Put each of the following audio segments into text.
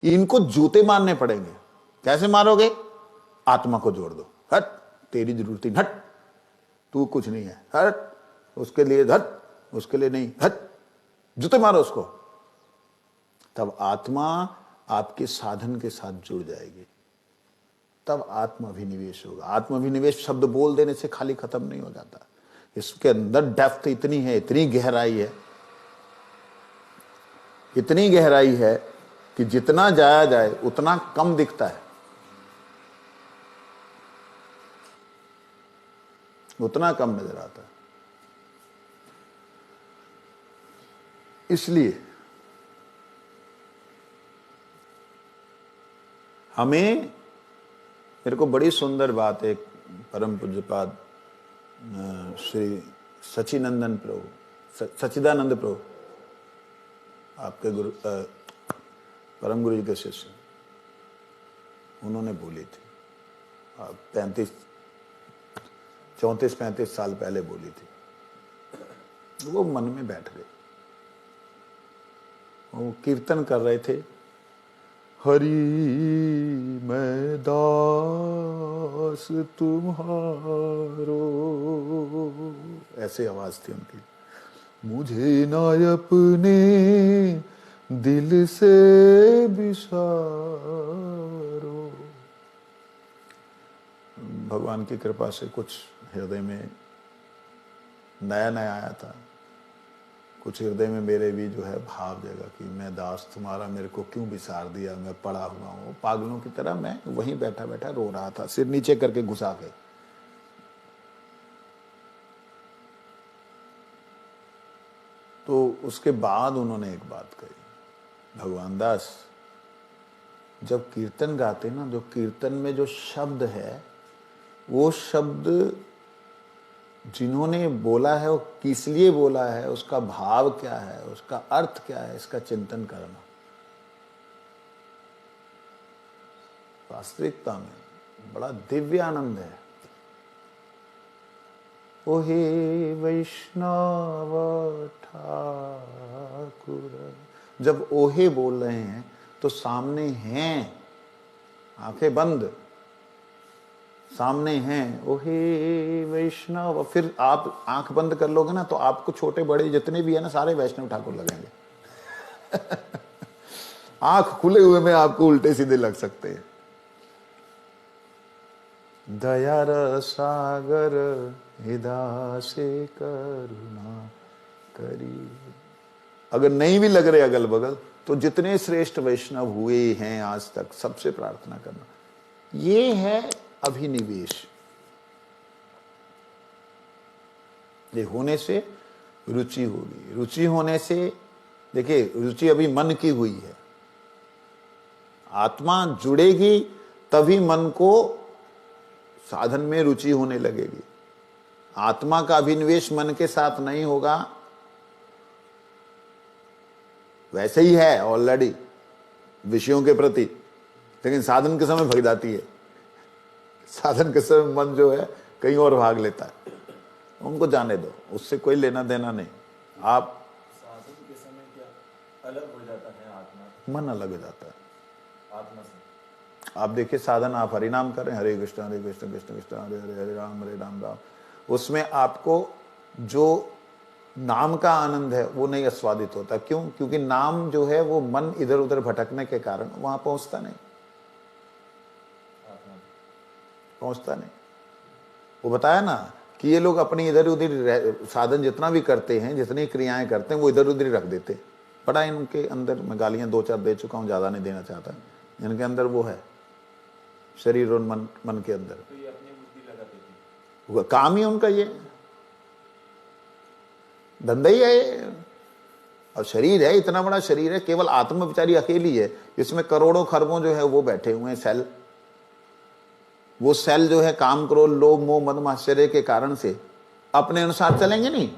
इनको जूते मारने पड़ेंगे। कैसे मारोगे? आत्मा को जोड़ दो, हट तेरी जरूरत ही, हट तू कुछ नहीं है, हट उसके लिए, हट उसके लिए नहीं, हट जूते मारो उसको। तब आत्मा आपके साधन के साथ जुड़ जाएगी, तब आत्माभिनिवेश होगा। आत्माभिनिवेश शब्द बोल देने से खाली खत्म नहीं हो जाता, इसके अंदर डेप्थ इतनी है, इतनी गहराई है, इतनी गहराई है कि जितना जाया जाए उतना कम दिखता है, उतना कम नजर आता है। इसलिए हमें, मेरे को बड़ी सुंदर बात एक परम पूज्यपाद श्री सचिनंदन प्रभु, सचिदानंद प्रभु, आपके गुरु, परम गुरु जी के शिष्य, उन्होंने बोली थी 34-35 साल पहले बोली थी। वो मन में बैठ गई। वो कीर्तन कर रहे थे, हरि मैं दास तुम्हारो, ऐसे आवाज थी उनकी। मुझे ना अपने दिल से बिसारो। भगवान की कृपा से कुछ हृदय में नया नया आया था, कुछ हृदय में मेरे भी जो है भाव जगा कि मैं दास तुम्हारा, मेरे को क्यों विसार दिया, मैं पड़ा हुआ हूँ पागलों की तरह। मैं वहीं बैठा बैठा रो रहा था, सिर नीचे करके घुसा के। तो उसके बाद उन्होंने एक बात कही, भगवान दास जब कीर्तन गाते ना, जो कीर्तन में जो शब्द है, वो शब्द जिन्होंने बोला है वो किस लिए बोला है, उसका भाव क्या है, उसका अर्थ क्या है, इसका चिंतन करना। वास्तविकता में बड़ा दिव्य आनंद है। ओहे वैष्णव ठाकुर, जब ओहे बोल रहे हैं तो सामने हैं, आंखें बंद, सामने हैं ओहे वैष्णव। फिर आप आंख बंद कर लोगे ना तो आपको छोटे बड़े जितने भी है ना सारे वैष्णव ठाकुर लगेंगे। आंख खुले हुए में आपको उल्टे सीधे लग सकते हैं। दया सागर हृदय से करुणा करी। अगर नहीं भी लग रहे अगल बगल तो जितने श्रेष्ठ वैष्णव हुए हैं आज तक, सबसे प्रार्थना करना। ये है अभिनिवेश। ये होने से रुचि होगी, रुचि होने से, देखिए रुचि अभी मन की हुई है, आत्मा जुड़ेगी तभी मन को साधन में रुचि होने लगेगी। आत्मा का अभिनिवेश मन के साथ नहीं होगा, वैसे ही है ऑलरेडी विषयों के प्रति, लेकिन साधन के समय भग जाती है। साधन के समय मन जो है कहीं और भाग लेता है, उनको जाने दो, उससे कोई लेना देना नहीं। आप साधन के समय क्या अलग हो जाता है आत्मा, मन अलग हो जाता है आत्मा से। आप देखिए साधन, आप हरिनाम करें, हरे कृष्ण कृष्ण कृष्ण हरे हरे, हरे राम राम, उसमें आपको जो नाम का आनंद है वो नहीं आस्वादित होता। क्यों? क्योंकि नाम जो है वो मन इधर उधर भटकने के कारण वहां पहुंचता नहीं, पहुंचता नहीं। वो बताया ना कि ये लोग अपनी इधर उधर साधन जितना भी करते हैं, जितनी क्रियाएं करते हैं, वो इधर उधर रख देते। बड़ा इनके अंदर, मैं गालियां 2-4 दे चुका हूं, ज्यादा नहीं देना चाहता, इनके अंदर वो है, शरीर और मन के अंदर तो ये अपनी बुद्धि लगा देती है। काम ही उनका ये धंधा ही है। और शरीर है, इतना बड़ा शरीर है, केवल आत्मा बेचारी अकेली है, इसमें करोड़ों खरबों जो है वो बैठे हुए हैं सेल। वो सेल जो है काम, क्रोध, लोभ, मोह, मद, मात्सर्य के कारण से अपने अनुसार चलेंगे नहीं।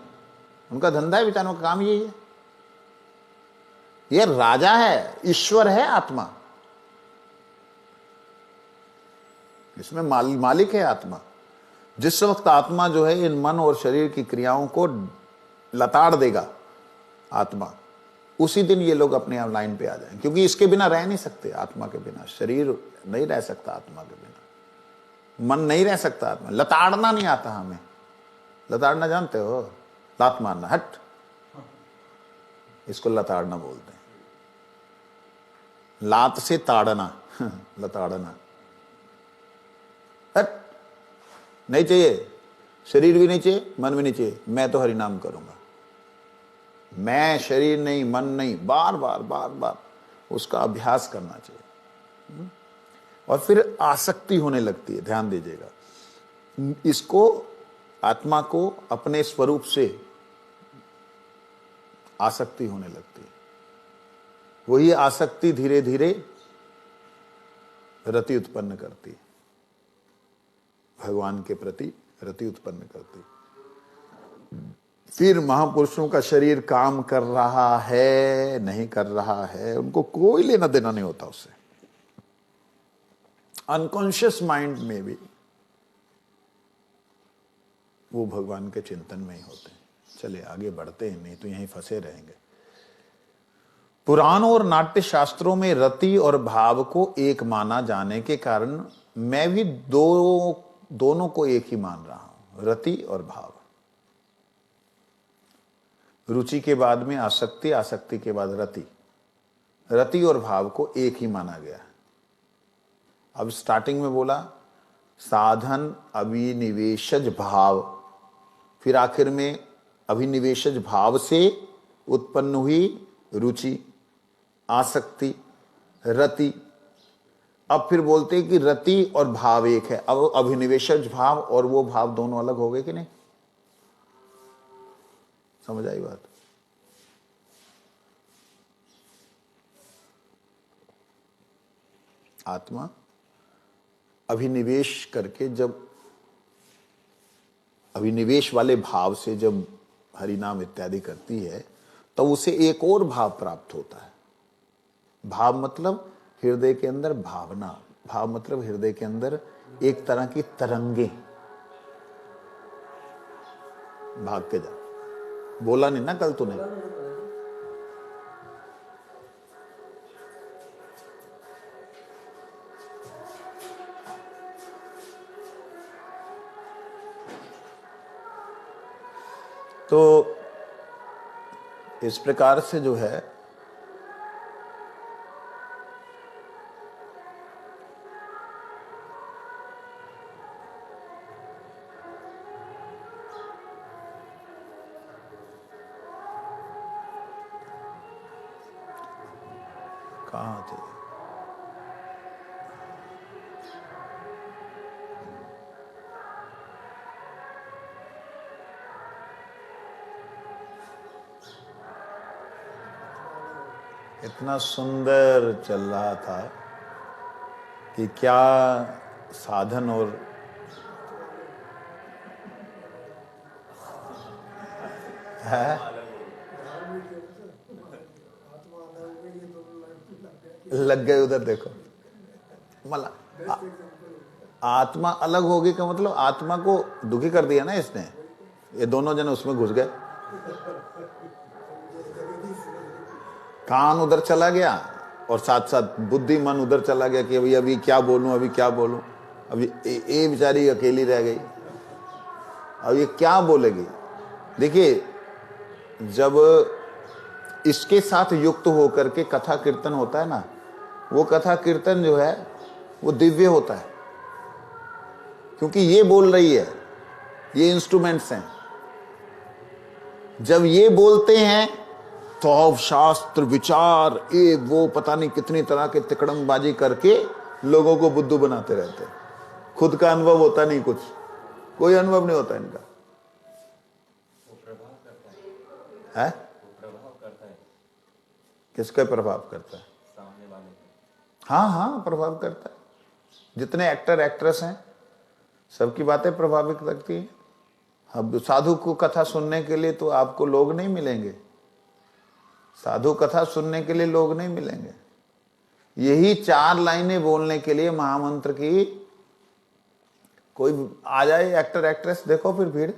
उनका धंधा है, बेचारों का काम यही है। ये राजा है, ईश्वर है आत्मा, इसमें मालिक है आत्मा। जिस वक्त आत्मा जो है इन मन और शरीर की क्रियाओं को लताड़ देगा, आत्मा उसी दिन ये लोग अपने आप लाइन पे आ जाएंगे, क्योंकि इसके बिना रह नहीं सकते। आत्मा के बिना शरीर नहीं रह सकता, आत्मा के बिना मन नहीं रह सकता। आत्मा लताड़ना नहीं आता हमें। लताड़ना जानते हो? लात मारना, हट, इसको लताड़ना बोलते हैं। लात से ताड़ना, लताड़ना, हट, नहीं चाहिए। शरीर भी नहीं चाहिए, मन भी नहीं चाहिए। मैं तो हरि नाम करूंगा। मैं शरीर नहीं, मन नहीं, बार बार बार बार उसका अभ्यास करना चाहिए। और फिर आसक्ति होने लगती है। ध्यान दीजिएगा, इसको, आत्मा को अपने स्वरूप से आसक्ति होने लगती है। वही आसक्ति धीरे धीरे रति उत्पन्न करती है, भगवान के प्रति रति उत्पन्न करती। फिर महापुरुषों का शरीर काम कर रहा है नहीं कर रहा है, उनको कोई लेना देना नहीं होता उससे। अनकॉन्शियस माइंड में भी वो भगवान के चिंतन में ही होते हैं। चले आगे बढ़ते हैं, नहीं तो यहीं फंसे रहेंगे। पुराणों और नाट्य शास्त्रों में रति और भाव को एक माना जाने के कारण मैं भी दोनों को एक ही मान रहा हूं, रति और भाव। रुचि के बाद में आसक्ति, आसक्ति के बाद रति, रति और भाव को एक ही माना गया। अब स्टार्टिंग में बोला साधन अभिनिवेशज भाव, फिर आखिर में अभिनिवेशज भाव से उत्पन्न हुई रुचि, आसक्ति, रति। अब फिर बोलते हैं कि रति और भाव एक है। अब अभिनिवेशज भाव और वो भाव दोनों अलग हो गए कि नहीं? समझ आई बात? आत्मा अभिनिवेश करके, जब अभिनिवेश वाले भाव से जब हरिनाम इत्यादि करती है, तो उसे एक और भाव प्राप्त होता है। भाव मतलब हृदय के अंदर भावना, भाव मतलब हृदय के अंदर एक तरह की तरंगे। भाग के जा, बोला नहीं ना कल तूने? तो इस प्रकार से जो है कहाँ थे? इतना सुंदर चल रहा था कि क्या साधन और है, लग गए उधर। देखो मला आत्मा अलग होगी का मतलब आत्मा को दुखी कर दिया ना इसने। ये दोनों जन उसमें घुस गए, कान उधर चला गया और साथ साथ बुद्धि मन उधर चला गया कि अभी अभी क्या बोलूं, अभी क्या बोलूं। अभी ये बेचारी अकेली रह गई, अब ये क्या बोलेगी। देखिए, जब इसके साथ युक्त होकर के कथा कीर्तन होता है ना, वो कथा कीर्तन जो है वो दिव्य होता है, क्योंकि ये बोल रही है, ये इंस्ट्रूमेंट्स हैं। जब ये बोलते हैं तो अब शास्त्र विचार ये वो पता नहीं कितनी तरह के तिकड़मबाजी करके लोगों को बुद्धू बनाते रहते हैं। खुद का अनुभव होता नहीं, कुछ कोई अनुभव नहीं होता इनका। वो प्रभाव करता है, है? वो प्रभाव करता है किसका प्रभाव करता है? सामने वाले पे। हाँ हाँ, प्रभाव करता है। जितने एक्टर एक्ट्रेस हैं सबकी बातें प्रभावित करती हैं। अब साधु को कथा सुनने के लिए तो आपको लोग नहीं मिलेंगे, साधु कथा सुनने के लिए लोग नहीं मिलेंगे। यही 4 लाइनें बोलने के लिए महामंत्र की कोई आ जाए एक्टर एक्ट्रेस, देखो फिर भीड़।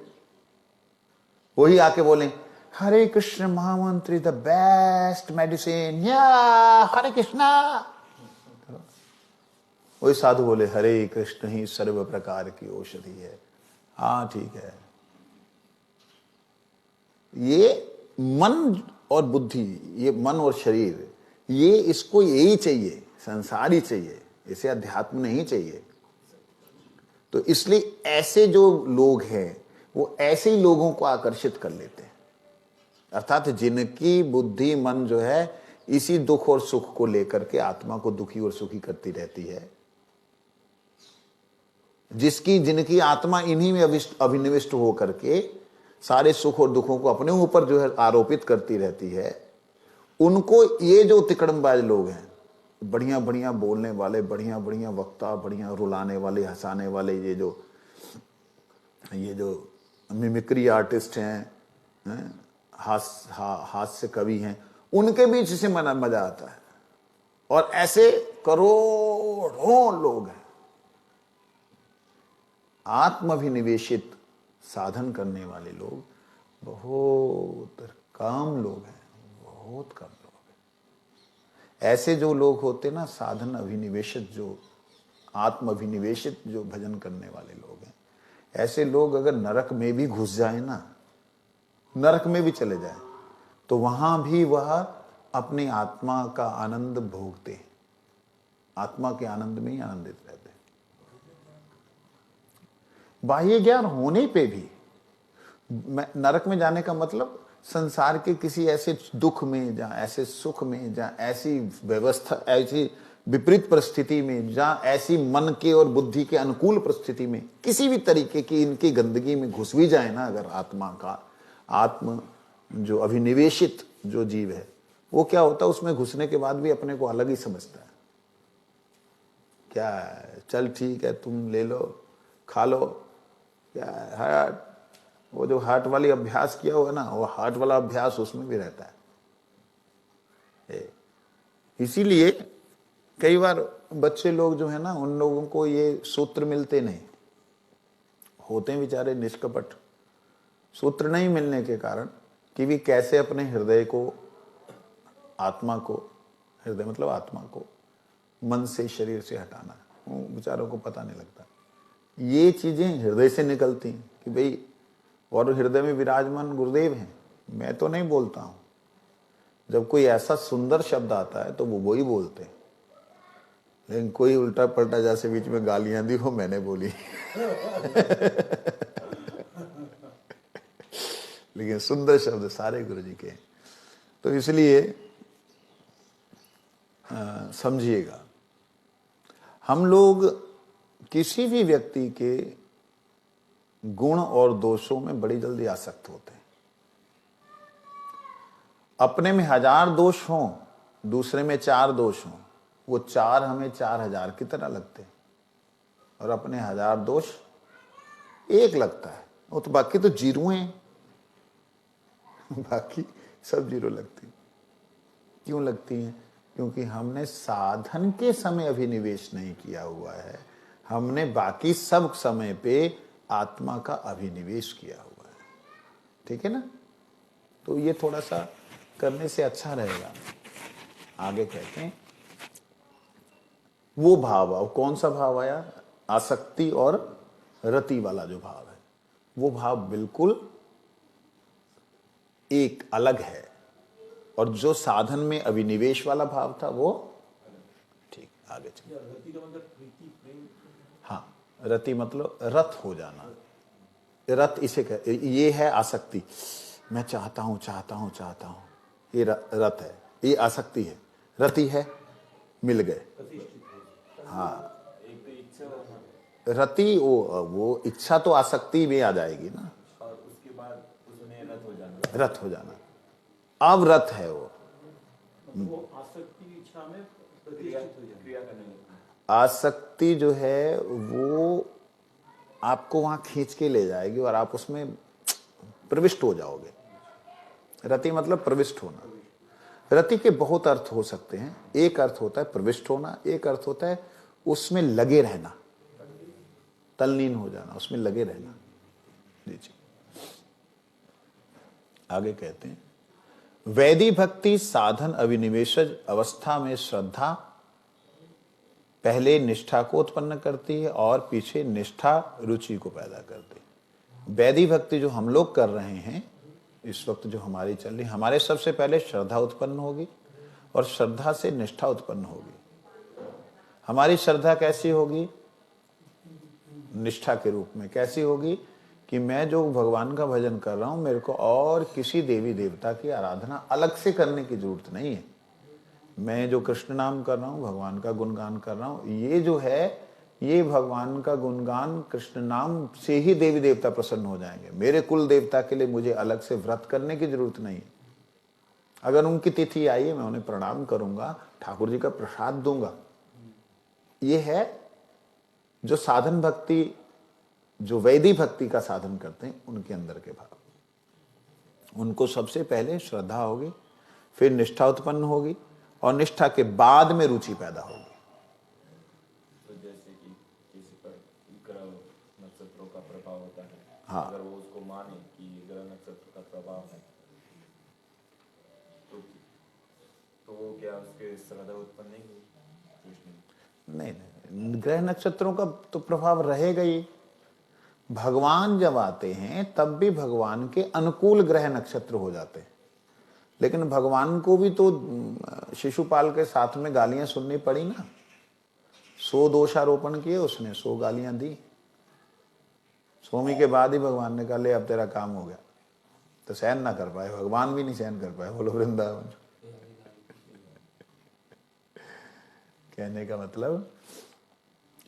वही आके बोले हरे कृष्ण महामंत्र द बेस्ट मेडिसिन, या हरे कृष्णा। वही साधु बोले हरे कृष्ण ही सर्व प्रकार की औषधि है। हाँ ठीक है। ये मन और बुद्धि, ये मन और शरीर, ये इसको यही चाहिए, संसार ही चाहिए, इसे अध्यात्म नहीं चाहिए। तो इसलिए ऐसे जो लोग हैं वो ऐसे ही लोगों को आकर्षित कर लेते हैं, अर्थात जिनकी बुद्धि मन जो है इसी दुख और सुख को लेकर के आत्मा को दुखी और सुखी करती रहती है, जिनकी आत्मा इन्हीं में अभिनिविष्ट होकर के सारे सुख और दुखों को अपने ऊपर जो है आरोपित करती रहती है, उनको ये जो तिकड़मबाज लोग हैं, बढ़िया बढ़िया बोलने वाले, बढ़िया बढ़िया वक्ता, बढ़िया रुलाने वाले, हंसाने वाले, ये जो मिमिक्री आर्टिस्ट हैं, हास्य कवि हैं, उनके बीच से मजा आता है। और ऐसे करोड़ों लोग हैं आत्माभिनिवेशित साधन करने वाले लोग, बहुत कम लोग हैं, बहुत कम लोग हैं। ऐसे जो लोग होते ना साधन अभिनिवेशित, जो आत्म अभिनिवेशित जो भजन करने वाले लोग हैं, ऐसे लोग अगर नरक में भी घुस जाए ना, नरक में भी चले जाए, तो वहां भी वह अपनी आत्मा का आनंद भोगते हैं, आत्मा के आनंद में ही आनंदित रहते हैं। बाह्य ज्ञान होने पे भी नरक में जाने का मतलब संसार के किसी ऐसे दुख में, जहां ऐसे सुख में, जहां ऐसी व्यवस्था, ऐसी विपरीत परिस्थिति में, जहां ऐसी मन के और बुद्धि के अनुकूल परिस्थिति में किसी भी तरीके की इनकी गंदगी में घुस भी जाए ना, अगर आत्म जो अभिनिवेशित जो जीव है, वो क्या होता है, उसमें घुसने के बाद भी अपने को अलग ही समझता है। क्या है, चल ठीक है, तुम ले लो, खा लो, क्या है, वो जो हार्ट वाली अभ्यास किया हुआ ना, वो हार्ट वाला अभ्यास उसमें भी रहता है। इसीलिए कई बार बच्चे लोग जो है ना, उन लोगों को ये सूत्र मिलते नहीं, होते हैं बेचारे निष्कपट। सूत्र नहीं मिलने के कारण कि भी कैसे अपने हृदय को, आत्मा को, हृदय मतलब आत्मा को मन से, शरीर से हटाना, वो बेचारों को पता नहीं लगता। ये चीजें हृदय से निकलती हैं कि भाई, और हृदय में विराजमान गुरुदेव हैं, मैं तो नहीं बोलता हूं। जब कोई ऐसा सुंदर शब्द आता है तो वो ही बोलते हैं, लेकिन कोई उल्टा पलटा जैसे बीच में गालियां दी, वो मैंने बोली लेकिन सुंदर शब्द सारे गुरु जी के। तो इसलिए समझिएगा, हम लोग किसी भी व्यक्ति के गुण और दोषों में बड़ी जल्दी आसक्त होते हैं। अपने में 1000 दोष हों, दूसरे में 4 दोष हों, वो 4 हमें 4000 की तरह लगते हैं, और अपने 1000 दोष 1 लगता है, वो तो बाकी तो जीरो हैं बाकी सब जीरो लगती। क्यों लगती हैं? क्योंकि हमने साधन के समय अभिनिवेश नहीं किया हुआ है, हमने बाकी सब समय पे आत्मा का अभिनिवेश किया हुआ है। ठीक है ना? तो ये थोड़ा सा करने से अच्छा रहेगा। आगे कहते हैं, वो भाव, अब कौन सा भाव आया? आसक्ति और रति वाला जो भाव है, वो भाव बिल्कुल एक अलग है। और जो साधन में अभिनिवेश वाला भाव था वो ठीक। आगे चलिए। रति का मतलब प्रीति, प्रेम। हाँ, रति मतलब रत हो जाना। रत इसे ये है आसक्ति, मैं चाहता हूं चाहता हूं चाहता हूं, ये रत है, ये आसक्ति है। रति है, मिल गए। हाँ, रति वो इच्छा तो आसक्ति में आ जाएगी ना, और उसके बाद उसमें रत हो जाना। रत हो जाना, अब रत है वो आसक्ति इच्छा में प्रतिष्ठित हो जाना, क्रिया करने लगता है। आसक्ति जो है वो आपको वहां खींच के ले जाएगी और आप उसमें प्रविष्ट हो जाओगे। रति मतलब प्रविष्ट होना। रति के बहुत अर्थ हो सकते हैं। एक अर्थ होता है प्रविष्ट होना, एक अर्थ होता है उसमें लगे रहना, तल्लीन हो जाना, उसमें लगे रहना। जी जी। आगे कहते हैं, वैदी भक्ति साधन अभिनिवेशज अवस्था में श्रद्धा पहले निष्ठा को उत्पन्न करती है और पीछे निष्ठा रुचि को पैदा करती है। वैदी भक्ति जो हम लोग कर रहे हैं इस वक्त, जो हमारी चल रही, हमारे सबसे पहले श्रद्धा उत्पन्न होगी और श्रद्धा से निष्ठा उत्पन्न होगी। हमारी श्रद्धा कैसी होगी? निष्ठा के रूप में कैसी होगी कि मैं जो भगवान का भजन कर रहा हूं, मेरे को और किसी देवी देवता की आराधना अलग से करने की जरूरत नहीं है। मैं जो कृष्ण नाम कर रहा हूं, भगवान का गुणगान कर रहा हूं, ये जो है, ये भगवान का गुणगान कृष्ण नाम से ही देवी देवता प्रसन्न हो जाएंगे। मेरे कुल देवता के लिए मुझे अलग से व्रत करने की जरूरत नहीं है। अगर उनकी तिथि आई है, मैं उन्हें प्रणाम करूंगा, ठाकुर जी का प्रसाद दूंगा। ये है जो साधन भक्ति, जो वैदी भक्ति का साधन करते हैं, उनके अंदर के भाव। उनको सबसे पहले श्रद्धा होगी, फिर निष्ठा उत्पन्न होगी और निष्ठा के बाद में रुचि पैदा होगी। तो जैसे कि किसी पर ग्रह नक्षत्रों का प्रभाव होता है, हाँ, अगर वो उसको माने कि ग्रह नक्षत्र का प्रभाव है, तो वो क्या उसके श्रद्धा उत्पन्न नहीं हुई कृष्ण? नहीं, ग्रह नक्षत्रों का तो प्रभाव रहेगा ही। भगवान जब आते हैं तब भी भगवान के अनुकूल ग्रह नक्षत्र हो जाते हैं, लेकिन भगवान को भी तो शिशुपाल के साथ में गालियां सुननी पड़ी ना। 100 दोषारोपण किए उसने, 100 गालियां दी। 100वीं के बाद ही भगवान ने कहा, ले अब तेरा काम हो गया। तो सहन ना कर पाए, भगवान भी नहीं सहन कर पाए। बोलो वृंदावन। कहने का मतलब,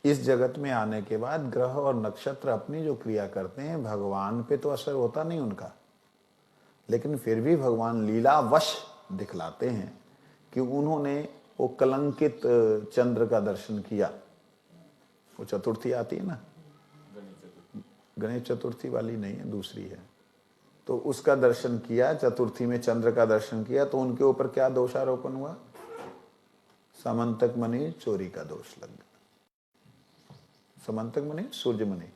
इस जगत में आने के बाद ग्रह और नक्षत्र अपनी जो क्रिया करते हैं, भगवान पे तो असर होता नहीं उनका, लेकिन फिर भी भगवान लीलावश दिखलाते हैं कि उन्होंने वो कलंकित चंद्र का दर्शन किया। वो चतुर्थी आती है ना, गणेश चतुर्थी वाली नहीं है, दूसरी है। तो उसका दर्शन किया, चतुर्थी में चंद्र का दर्शन किया, तो उनके ऊपर क्या दोषारोपण हुआ? समंतक मणि चोरी का दोष लग गया। समंतक मणि, सूर्यमणि,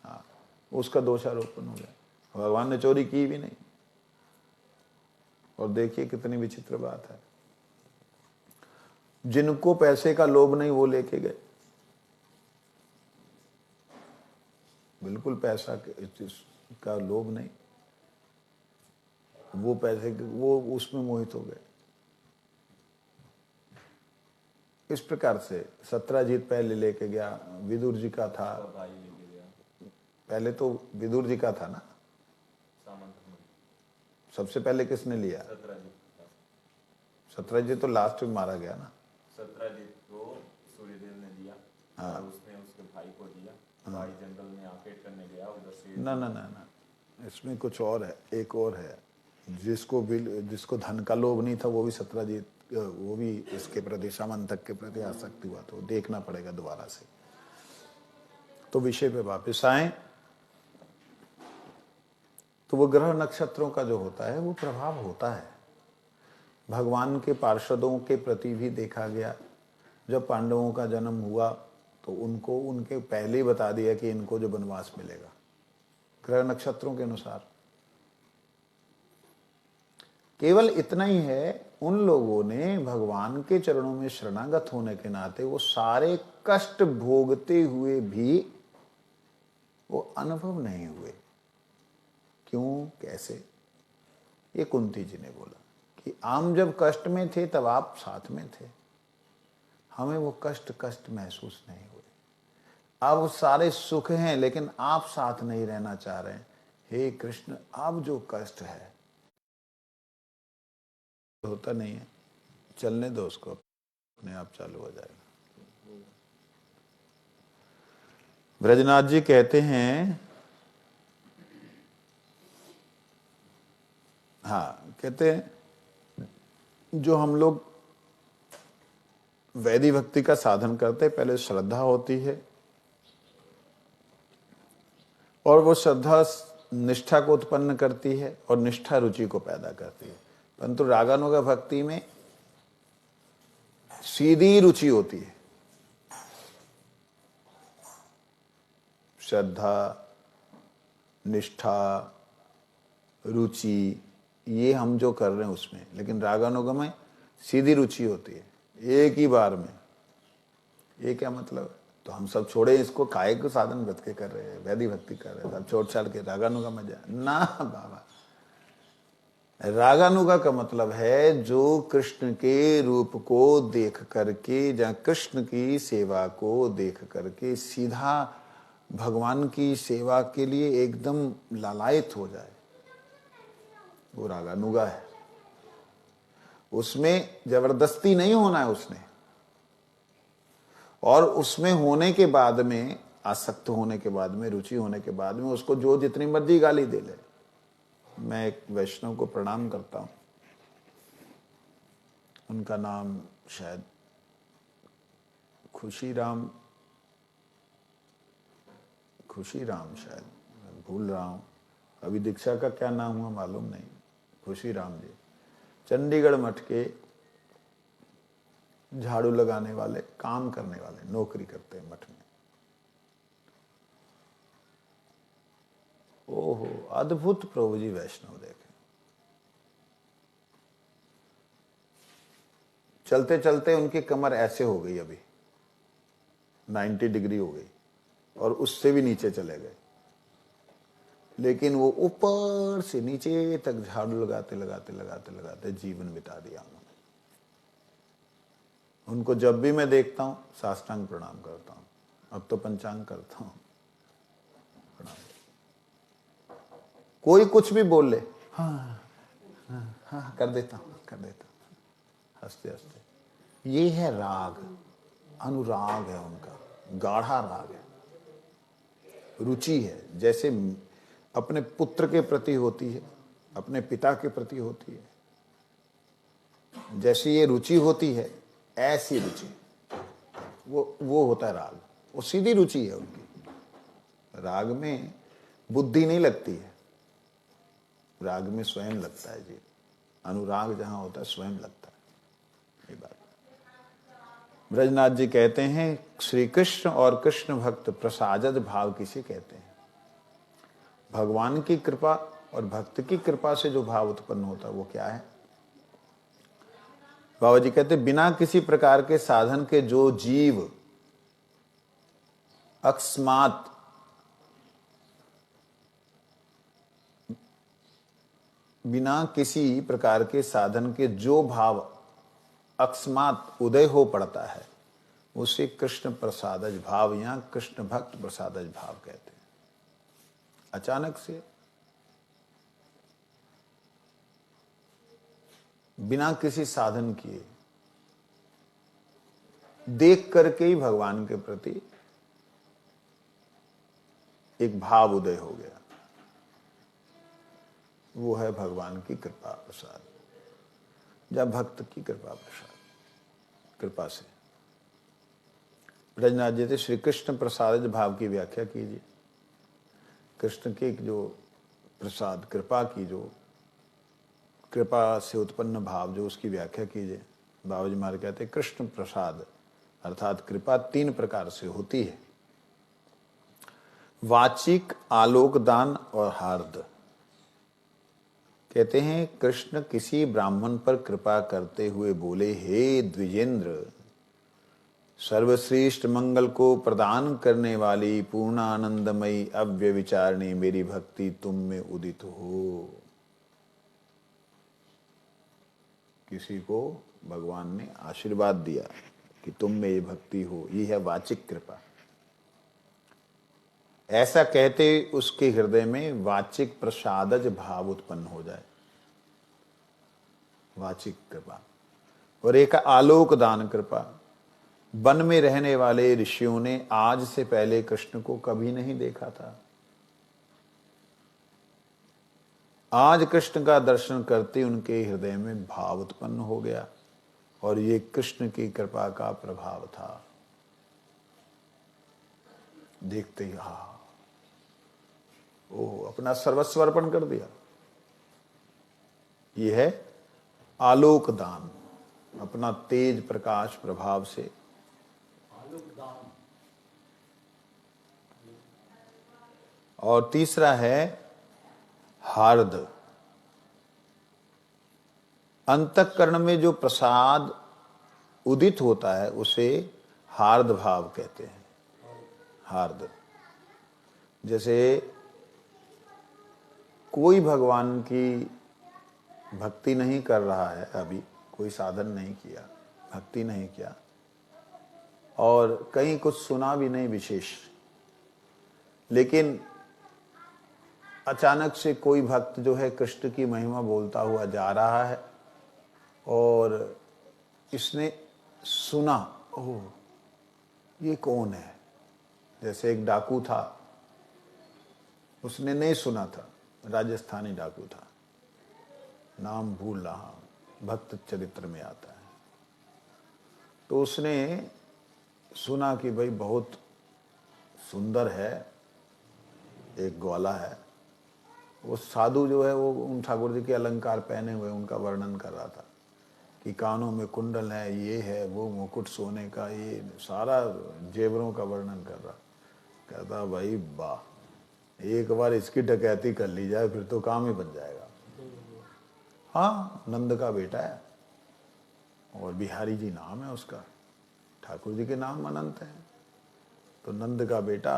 हाँ, उसका दोषारोपण हो गया। भगवान ने चोरी की भी नहीं। और देखिए कितनी विचित्र बात है, जिनको पैसे का लोभ नहीं वो लेके गए। बिल्कुल पैसा का लोभ नहीं, वो पैसे वो उसमें मोहित हो गए। इस प्रकार से सत्राजीत पहले लेके गया, विदुर जी का था, पहले तो विदुर जी का था ना, सबसे पहले किसने लिया? सत्राजीत तो लास्ट में मारा गया ना। सत्राजीत को सूर्यदेव ने दिया, हाँ, और उसने उसके भाई को दिया। भाई जंगल में आपेट करने गया, उधर से ना ना ना ना, इसमें कुछ और है, एक और है। जिसको धन का लोभ नहीं था, वो भी सत्राजीत, वो भी इसके प्रति, समंतक के प्रति आसक्ति हुआ। तो देखना पड़ेगा दोबारा से। तो विषय पे वापस आए, तो वो ग्रह नक्षत्रों का जो होता है वो प्रभाव होता है। भगवान के पार्षदों के प्रति भी देखा गया। जब पांडवों का जन्म हुआ तो उनको उनके पहले ही बता दिया कि इनको जो वनवास मिलेगा ग्रह नक्षत्रों के अनुसार। केवल इतना ही है, उन लोगों ने भगवान के चरणों में शरणागत होने के नाते वो सारे कष्ट भोगते हुए भी वो अनुभव नहीं हुए। क्यों, कैसे? ये कुंती जी ने बोला कि आम जब कष्ट में थे तब आप साथ में थे, हमें वो कष्ट महसूस नहीं हुए। अब सारे सुख हैं लेकिन आप साथ नहीं रहना चाह रहे हैं। हे कृष्ण, अब जो कष्ट है होता नहीं है, चलने दो उसको, अपने आप चालू हो जाएगा। ब्रजनाथ जी कहते हैं, हाँ, कहते हैं जो हम लोग वैदी भक्ति का साधन करते हैं, पहले श्रद्धा होती है और वो श्रद्धा निष्ठा को उत्पन्न करती है और निष्ठा रुचि को पैदा करती है। परंतु रागानुगा भक्ति में सीधी रुचि होती है। श्रद्धा, निष्ठा, रुचि, ये हम जो कर रहे हैं उसमें। लेकिन रागानुगा में सीधी रुचि होती है, एक ही बार में। ये क्या मतलब है? तो हम सब छोड़े इसको, काय को साधन व्रत के कर रहे हैं, वैदिक भक्ति कर रहे हैं, सब छोड़ छाड़ के रागानुगा में जाए ना बाबा। रागानुगा का मतलब है जो कृष्ण के रूप को देख करके, जहाँ कृष्ण की सेवा को देख करके सीधा भगवान की सेवा के लिए एकदम लालायित हो जाए, वो रागानुगा है। उसमें जबरदस्ती नहीं होना है उसने, और उसमें होने के बाद में, आसक्त होने के बाद में, रुचि होने के बाद में उसको जो जितनी मर्जी गाली दे ले। मैं एक वैष्णव को प्रणाम करता हूं, उनका नाम शायद खुशीराम शायद, मैं भूल रहा हूं, अभी दीक्षा का क्या नाम हुआ मालूम नहीं। खुशीराम जी चंडीगढ़ मठ के झाड़ू लगाने वाले, काम करने वाले, नौकरी करते हैं मठ में। ओहो, अद्भुत प्रभु जी वैष्णव देखे। चलते चलते उनकी कमर ऐसे हो गई, अभी 90 डिग्री हो गई, और उससे भी नीचे चले गए। लेकिन वो ऊपर से नीचे तक झाड़ू लगाते लगाते लगाते लगाते जीवन बिता दिया उन्होंने। उनको जब भी मैं देखता हूं साष्टांग प्रणाम करता हूं, अब तो पंचांग करता हूं प्रणाम। कोई कुछ भी बोल ले, हाँ हाँ हाँ कर देता हूं हंसते हंसते। ये है राग, अनुराग है उनका, गाढ़ा राग है, रुचि है। जैसे अपने पुत्र के प्रति होती है, अपने पिता के प्रति होती है, जैसी ये रुचि होती है, ऐसी रुचि वो होता है राग। वो सीधी रुचि है उनकी। राग में बुद्धि नहीं लगती है, राग में स्वयं लगता है जी। अनुराग जहां होता है स्वयं लगता है, ये बात। ब्रजनाथ जी कहते हैं श्री कृष्ण और कृष्ण भक्त प्रसादज भाव किसे कहते हैं? भगवान की कृपा और भक्त की कृपा से जो भाव उत्पन्न होता है वो क्या है? बाबा जी कहते बिना किसी प्रकार के साधन के जो जीव अकस्मात बिना किसी प्रकार के साधन के जो भाव अकस्मात उदय हो पड़ता है, उसे कृष्ण प्रसादज भाव या कृष्ण भक्त प्रसादज भाव कहते हैं। अचानक से, बिना किसी साधन किए, देख करके ही भगवान के प्रति एक भाव उदय हो गया, वो है भगवान की कृपा प्रसाद, या भक्त की कृपा प्रसाद, कृपा से। ब्रजनाथ जी थे श्री कृष्ण प्रसाद भाव की व्याख्या कीजिए। कृष्ण के जो प्रसाद, कृपा की जो कृपा से उत्पन्न भाव, जो उसकी व्याख्या कीजिए। बाबा जी महाराज कहते हैं कृष्ण प्रसाद अर्थात कृपा 3 प्रकार से होती है, वाचिक, आलोक दान और हार्द। कहते हैं कृष्ण किसी ब्राह्मण पर कृपा करते हुए बोले, हे द्विजेंद्र, सर्वश्रेष्ठ मंगल को प्रदान करने वाली पूर्ण आनंदमयी अव्यविचारिणी मेरी भक्ति तुम में उदित हो। किसी को भगवान ने आशीर्वाद दिया कि तुम में ये भक्ति हो, ये है वाचिक कृपा। ऐसा कहते उसके हृदय में वाचिक प्रसादज भाव उत्पन्न हो जाए, वाचिक कृपा। और एक आलोक दान कृपा। वन में रहने वाले ऋषियों ने आज से पहले कृष्ण को कभी नहीं देखा था, आज कृष्ण का दर्शन करते उनके हृदय में भाव उत्पन्न हो गया, और ये कृष्ण की कृपा का प्रभाव था। देखते ही ओह, अपना सर्वस्व अर्पण कर दिया। ये है आलोक दान, अपना तेज प्रकाश प्रभाव से। और तीसरा है हार्द, अंतःकरण में जो प्रसाद उदित होता है उसे हार्द भाव कहते हैं। हार्द, जैसे कोई भगवान की भक्ति नहीं कर रहा है, अभी कोई साधन नहीं किया, भक्ति नहीं किया, और कहीं कुछ सुना भी नहीं विशेष, लेकिन अचानक से कोई भक्त जो है कृष्ण की महिमा बोलता हुआ जा रहा है और इसने सुना, ओह ये कौन है। जैसे एक डाकू था, उसने नहीं सुना था, राजस्थानी डाकू था, नाम भूल रहा हूं, भक्त चरित्र में आता है। तो उसने सुना कि भाई बहुत सुंदर है, एक ग्वाला है। वो साधु जो है वो उन ठाकुर जी के अलंकार पहने हुए उनका वर्णन कर रहा था कि कानों में कुंडल है, ये है, वो मुकुट सोने का, ये सारा जेवरों का वर्णन कर रहा। कहता भाई वाह, एक बार इसकी डकैती कर ली जाए फिर तो काम ही बन जाएगा। हाँ, नंद का बेटा है और बिहारी जी नाम है उसका, ठाकुर जी के नाम अनंत हैं। तो नंद का बेटा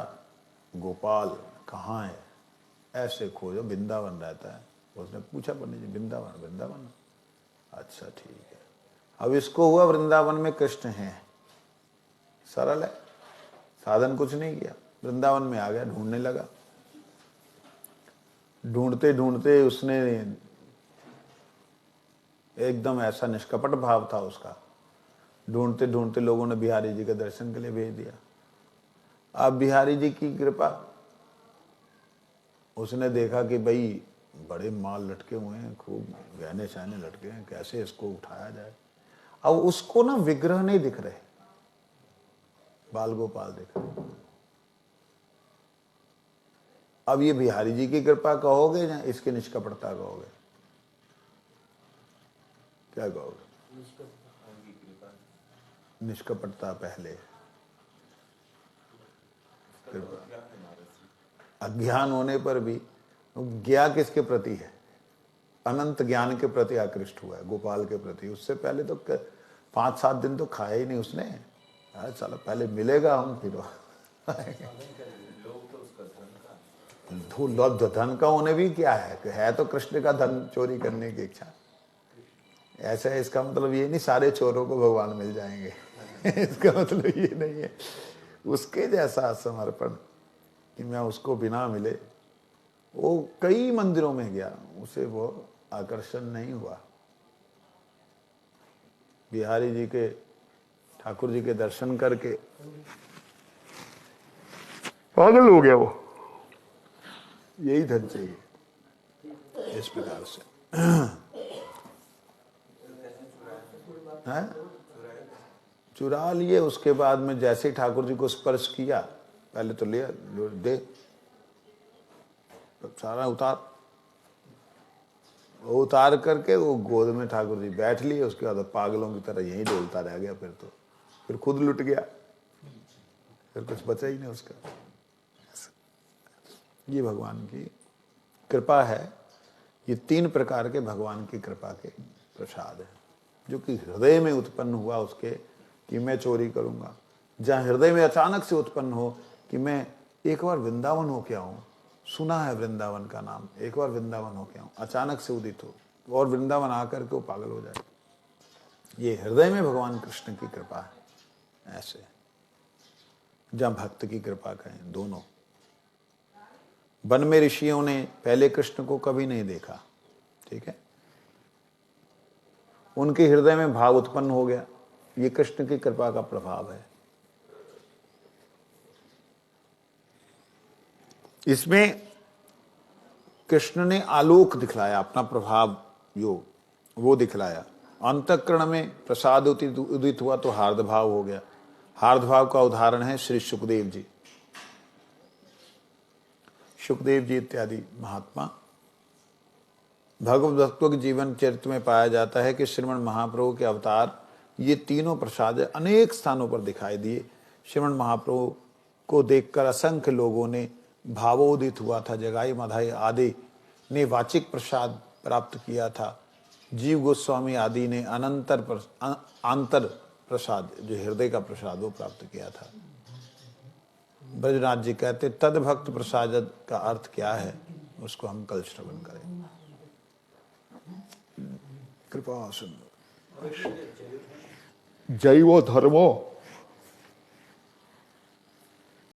गोपाल कहाँ है, ऐसे खोजो, वृंदावन रहता है। उसने पूछा पंडित जी, वृंदावन? वृंदावन, अच्छा ठीक है। अब इसको हुआ वृंदावन में कृष्ण हैं, सरल है, साधन कुछ नहीं किया, वृंदावन में आ गया, ढूंढने लगा। ढूंढते ढूंढते उसने एकदम ऐसा निष्कपट भाव था उसका, ढूंढते ढूंढते लोगों ने बिहारी जी के दर्शन के लिए भेज दिया। अब बिहारी जी की कृपा, उसने देखा कि भाई बड़े माल लटके हुए हैं, खूब गहने शहने लटके हैं, कैसे इसको उठाया जाए। अब उसको ना विग्रह नहीं दिख रहे, बाल गोपाल दिख रहे। अब ये बिहारी जी की कृपा कहोगे या इसकी निष्कपटता कहोगे? क्या कहोगे? निष्कपटता पहले, कृपा। अज्ञान होने पर भी ज्ञा किसके प्रति है? अनंत ज्ञान के प्रति आकृष्ट हुआ है, गोपाल के प्रति। उससे पहले तो 5-7 दिन तो खाया ही नहीं उसने। चलो पहले मिलेगा हम फिर धन का होने भी क्या है तो कृष्ण का धन चोरी करने की इच्छा। ऐसा है, इसका मतलब ये नहीं सारे चोरों को भगवान मिल जाएंगे इसका मतलब ये नहीं है। उसके जैसा समर्पण कि मैं उसको बिना मिले, वो कई मंदिरों में गया, उसे वो आकर्षण नहीं हुआ। बिहारी जी के, ठाकुर जी के दर्शन करके पागल हो गया वो, यही धन चाहिए। इस प्रकार से है, चुरा लिए। उसके बाद में जैसे ही ठाकुर जी को स्पर्श किया, पहले तो लिया, दे सारा उतार करके वो गोद में ठाकुर जी बैठ लिए। उसके बाद पागलों की तरह यहीं डोलता रह गया। फिर खुद लुट गया, फिर कुछ बचा ही नहीं उसका। ये भगवान की कृपा है। ये 3 प्रकार के भगवान की कृपा के प्रसाद है, जो कि हृदय में उत्पन्न हुआ उसके कि मैं चोरी करूंगा। जहां हृदय में अचानक से उत्पन्न हो कि मैं एक बार वृंदावन हो के आऊं, सुना है वृंदावन का नाम, एक बार वृंदावन हो के आऊं, अचानक से उदित हो और वृंदावन आकर के वो पागल हो जाए। ये हृदय में भगवान कृष्ण की कृपा है। ऐसे जहां भक्त की कृपा कहें, दोनों। वन में ऋषियों ने पहले कृष्ण को कभी नहीं देखा, ठीक है, उनके हृदय में भाव उत्पन्न हो गया। ये कृष्ण की कृपा का प्रभाव है। इसमें कृष्ण ने आलोक दिखलाया, अपना प्रभाव जो वो दिखलाया। अंतःकरण में प्रसाद उदित हुआ तो हार्द भाव हो गया। हार्द भाव का उदाहरण है श्री सुखदेव जी। सुखदेव जी इत्यादि महात्मा। भगवत भक्तों के जीवन चरित्र में पाया जाता है कि श्रीमन महाप्रभु के अवतार ये तीनों प्रसाद अनेक स्थानों पर दिखाई दिए। श्रीमन महाप्रभु को देखकर असंख्य लोगों ने भावोदित हुआ था। जगाई मधाई आदि ने वाचिक प्रसाद प्राप्त किया था। जीव गोस्वामी आदि ने आंतर प्रसाद, जो हृदय का प्रसाद, वो प्राप्त किया था। ब्रजनाथ जी कहते तद भक्त प्रसाद का अर्थ क्या है, उसको हम कल श्रवण करेंगे। कृपा सुन। जैव धर्मो